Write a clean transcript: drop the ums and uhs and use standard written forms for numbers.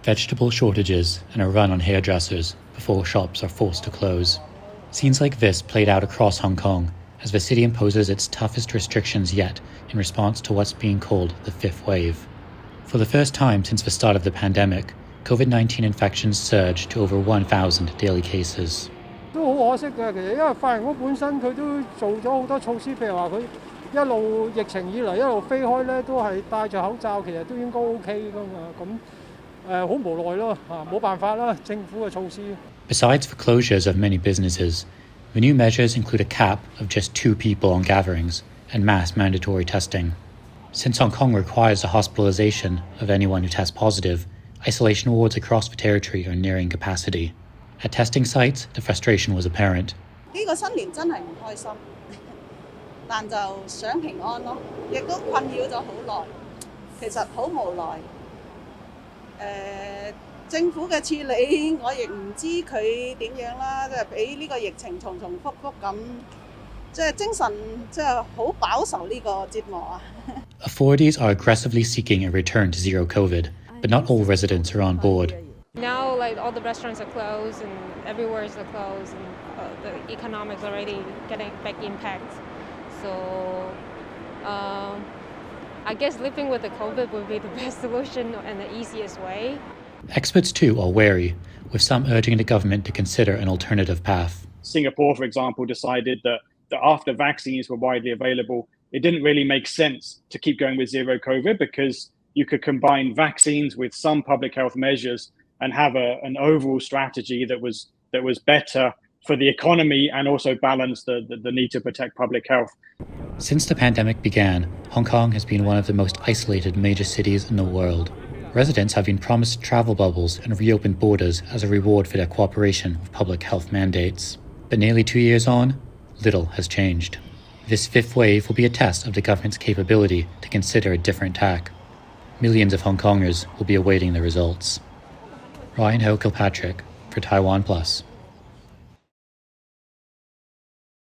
vegetable shortages, and a run on hairdressers before shops are forced to close. Scenes like this played out across Hong Kong as the city imposes its toughest restrictions yet in response to what's being called the fifth wave. For the first time since the start of the pandemic, COVID-19 infections surged to over 1,000 daily cases. 都好可惜嘅，其實因為髮型屋本身佢都做咗好多措施，譬如話佢一路疫情以嚟一路飛開咧，都係戴住口罩，其實都應該 OK 噶嘛。咁好無奈咯，冇辦法啦，政府嘅措施。Besides the closures of many businesses, the new measures include a cap of just 2 people on gatherings and mass mandatory testing. Since Hong Kong requires the hospitalization of anyone who tests positive, isolation wards across the territory are nearing capacity. At testing sites, the frustration was apparent. 呢個新年真係唔開心，但就想平安咯，亦都困擾咗好耐，其實好無奈。政府嘅處理我亦唔知佢點樣啦，即係俾呢個疫情重重複複咁，即係精神即係好飽受呢個折磨啊。Authorities are aggressively seeking a return to zero COVID, but not all residents are on board. Now, like all the restaurants are closed and everywhere is closed, and the economics already getting back impact. So, I guess living with the COVID would be the best solution and the easiest way. Experts too are wary, with some urging the government to consider an alternative path. Singapore, for example, decided that after vaccines were widely available, it didn't really make sense to keep going with zero COVID because you could combine vaccines with some public health measures and have an overall strategy that was better for the economy and also balance the need to protect public health. Since the pandemic began, Hong Kong has been one of the most isolated major cities in the world. Residents have been promised travel bubbles and reopened borders as a reward for their cooperation with public health mandates. But nearly 2 years on, little has changed. This fifth wave will be a test of the government's capability to consider a different tack. Millions of Hong Kongers will be awaiting the results. Ryan Ho Kilpatrick for TaiwanPlus.